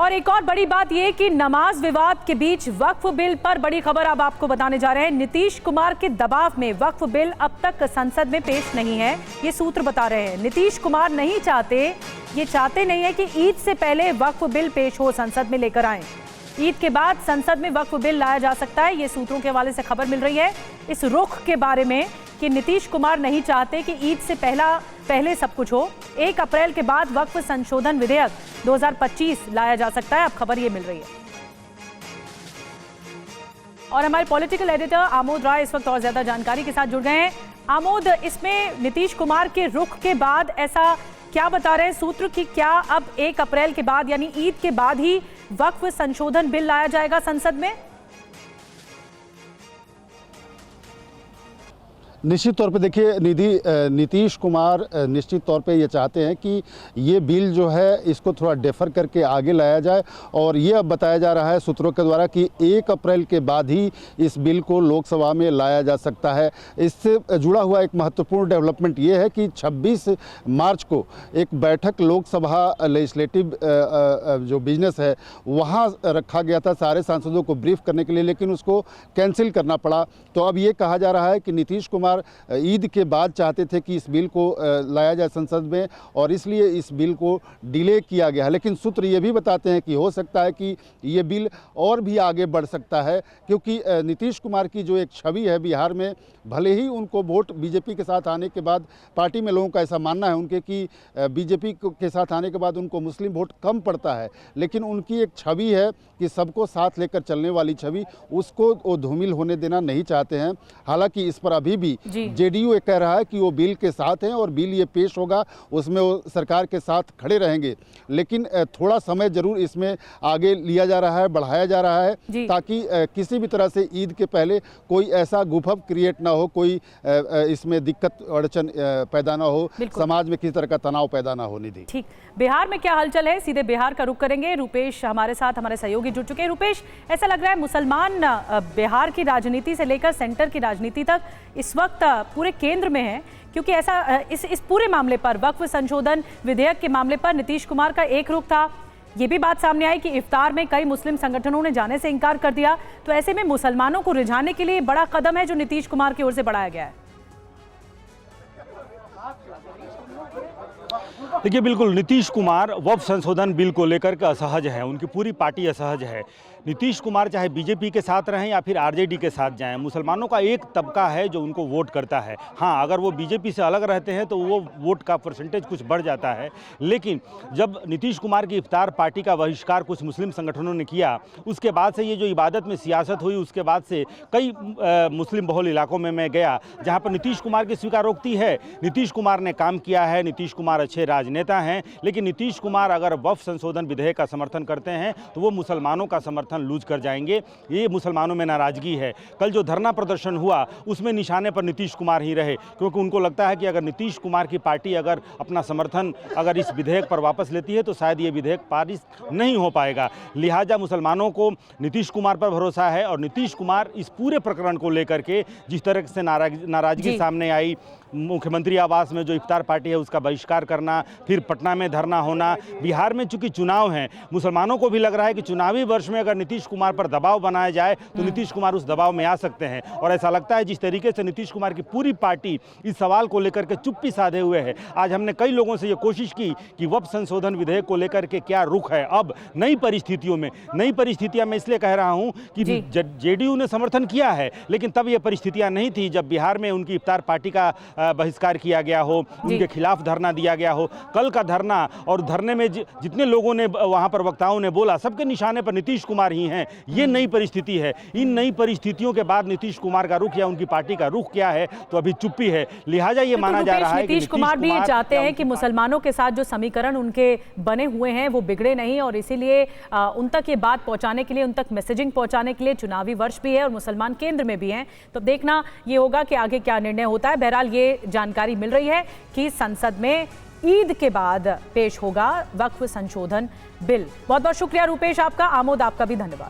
और एक और बड़ी बात यह कि नमाज विवाद के बीच वक्फ बिल पर बड़ी खबर अब आपको बताने जा रहे हैं। नीतीश कुमार के दबाव में वक्फ बिल अब तक संसद में पेश नहीं है, ये सूत्र बता रहे हैं। नीतीश कुमार नहीं चाहते, ये चाहते नहीं है कि ईद से पहले वक्फ बिल पेश हो, संसद में लेकर आए। ईद के बाद संसद में वक्फ बिल लाया जा सकता है, ये सूत्रों के हवाले से खबर मिल रही है। इस रुख के बारे में कि नीतीश कुमार नहीं चाहते कि ईद से पहले सब कुछ हो। 1 अप्रैल के बाद वक्फ संशोधन विधेयक 2025 लाया जा सकता है, अब खबर ये मिल रही है। और हमारे पॉलिटिकल एडिटर आमोद राय इस वक्त और ज्यादा जानकारी के साथ जुड़ गए हैं। आमोद, इसमें नीतीश कुमार के रुख के बाद ऐसा क्या बता रहे हैं सूत्र कि क्या अब 1 अप्रैल के बाद यानी ईद के बाद ही वक्फ संशोधन बिल लाया जाएगा संसद में? निश्चित तौर पे देखिए नीतीश कुमार निश्चित तौर पे ये चाहते हैं कि ये बिल जो है इसको थोड़ा डेफर करके आगे लाया जाए। और ये अब बताया जा रहा है सूत्रों के द्वारा कि 1 अप्रैल के बाद ही इस बिल को लोकसभा में लाया जा सकता है। इससे जुड़ा हुआ एक महत्वपूर्ण डेवलपमेंट ये है कि 26 मार्च को एक बैठक लोकसभा लेजिस्लेटिव जो बिजनेस है वहाँ रखा गया था सारे सांसदों को ब्रीफ करने के लिए, लेकिन उसको कैंसिल करना पड़ा। तो अब ये कहा जा रहा है कि नीतीश कुमार ईद के बाद चाहते थे कि इस बिल को लाया जाए संसद में, और इसलिए इस बिल को डिले किया गया है। लेकिन सूत्र ये भी बताते हैं कि हो सकता है कि ये बिल और भी आगे बढ़ सकता है, क्योंकि नीतीश कुमार की जो एक छवि है बिहार में, भले ही उनको वोट बीजेपी के साथ आने के बाद, पार्टी में लोगों का ऐसा मानना है उनके कि बीजेपी के साथ आने के बाद उनको मुस्लिम वोट कम पड़ता है, लेकिन उनकी एक छवि है कि सबको साथ लेकर चलने वाली छवि, उसको वो धूमिल होने देना नहीं चाहते हैं। हालांकि इस पर अभी भी जेडीयू कह रहा है कि वो बिल के साथ हैं और बिल ये पेश होगा उसमें वो सरकार के साथ खड़े रहेंगे, लेकिन थोड़ा समय जरूर इसमें आगे लिया जा रहा है, बढ़ाया जा रहा है, ताकि किसी भी तरह से ईद के पहले कोई ऐसा गुफब क्रिएट ना हो, कोई इसमें दिक्कत अड़चन पैदा ना हो, समाज में किसी तरह का तनाव पैदा ना हो। निधि, ठीक, बिहार में क्या हलचल है, सीधे बिहार का रुख करेंगे। रुपेश हमारे साथ, हमारे सहयोगी जुड़ चुके हैं। रुपेश, ऐसा लग रहा है मुसलमान बिहार की राजनीति से लेकर सेंटर की राजनीति तक इस वक्त पूरे केंद्र में है, क्योंकि ऐसा इस पूरे मामले पर, वक्फ संशोधन विधेयक के मामले पर नीतीश कुमार का एक रुख था। ये भी बात सामने आई कि इफ्तार में कई मुस्लिम संगठनों ने जाने से इनकार कर दिया। तो ऐसे में मुसलमानों को रिझाने के लिए बड़ा कदम है जो नीतीश कुमार की ओर से बढ़ाया गया है। देखिए, बिल्कुल नीतीश कुमार वक्फ संशोधन बिल को लेकर के असहज है, उनकी पूरी पार्टी असहज है। नीतीश कुमार चाहे बीजेपी के साथ रहें या फिर आरजेडी के साथ जाएं, मुसलमानों का एक तबका है जो उनको वोट करता है। हाँ, अगर वो बीजेपी से अलग रहते हैं तो वो वोट का परसेंटेज कुछ बढ़ जाता है, लेकिन जब नीतीश कुमार की इफ्तार पार्टी का बहिष्कार कुछ मुस्लिम संगठनों ने किया, उसके बाद से ये जो इबादत में सियासत हुई, उसके बाद से कई मुस्लिम बहुल इलाकों में मैं गया जहाँ पर नीतीश कुमार की स्वीकारोक्ति है। नीतीश कुमार ने काम किया है, नीतीश कुमार अच्छे राजनेता हैं, लेकिन नीतीश कुमार अगर वक्फ संशोधन विधेयक का समर्थन करते हैं तो वो मुसलमानों का समर्थन लूज कर जाएंगे। ये मुसलमानों में नाराजगी है। कल जो धरना प्रदर्शन हुआ उसमें निशाने पर नीतीश कुमार ही रहे, क्योंकि उनको लगता है कि अगर नीतीश कुमार की पार्टी अगर अपना समर्थन अगर इस विधेयक पर वापस लेती है तो शायद ये विधेयक पारित नहीं हो पाएगा। लिहाजा मुसलमानों को नीतीश कुमार पर भरोसा है, और नीतीश कुमार इस पूरे प्रकरण को लेकर के जिस तरह से नाराजगी सामने आई, मुख्यमंत्री आवास में जो इफ्तार पार्टी है उसका बहिष्कार करना, फिर पटना में धरना होना, बिहार में चूंकि चुनाव हैं, मुसलमानों को भी लग रहा है कि चुनावी वर्ष में अगर नीतीश कुमार पर दबाव बनाया जाए तो नीतीश कुमार उस दबाव में आ सकते हैं। और ऐसा लगता है जिस तरीके से नीतीश कुमार की पूरी पार्टी इस सवाल को लेकर के चुप्पी साधे हुए है। आज हमने कई लोगों से ये कोशिश की कि वक्फ संशोधन विधेयक को लेकर के क्या रुख है अब नई परिस्थितियों में। नई परिस्थितियां मैं इसलिए कह रहा हूं कि जेडीयू ने समर्थन किया है, लेकिन तब ये परिस्थितियां नहीं थी जब बिहार में उनकी इफ्तार पार्टी का बहिष्कार किया गया हो, उनके खिलाफ धरना दिया गया हो। कल का धरना और धरने में जितने लोगों ने वहां पर वक्ताओं ने बोला, सबके निशाने पर नीतीश कुमार ही हैं। ये नई परिस्थिति है। इन नई परिस्थितियों के बाद नीतीश कुमार का रुख या उनकी पार्टी का रुख क्या है, तो अभी चुप्पी है। लिहाजा ये माना जा रहा है कि नीतीश कुमार भी ये चाहते हैं कि मुसलमानों के साथ जो समीकरण उनके बने हुए हैं वो बिगड़े नहीं, और इसीलिए उन तक ये बात पहुंचाने के लिए, उन तक मैसेजिंग पहुंचाने के लिए चुनावी वर्ष भी है और मुसलमान केंद्र में भी हैं। तो देखना ये होगा कि आगे क्या निर्णय होता है। बहरहाल ये जानकारी मिल रही है कि संसद में ईद के बाद पेश होगा वक्फ संशोधन बिल। बहुत बहुत शुक्रिया रुपेश आपका। आमोद, आपका भी धन्यवाद।